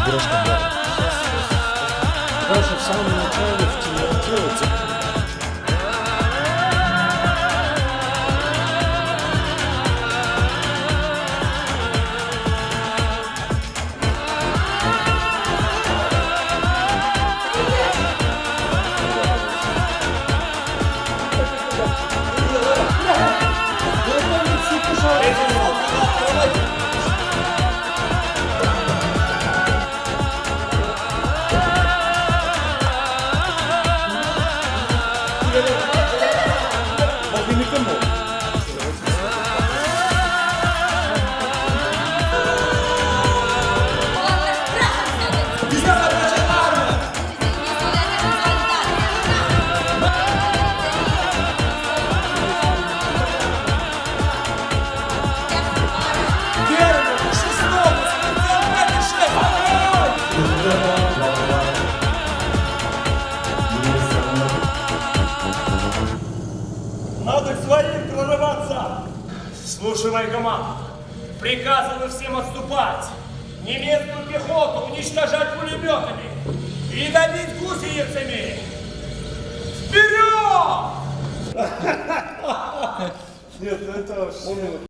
бережка была. Даже в самом начале в темноте. Надо к своим прорываться. Слушай, моя команда. Приказываю всем отступать. Немецкую пехоту уничтожать пулеметами и давить гусеницами. Вперед! Нет, это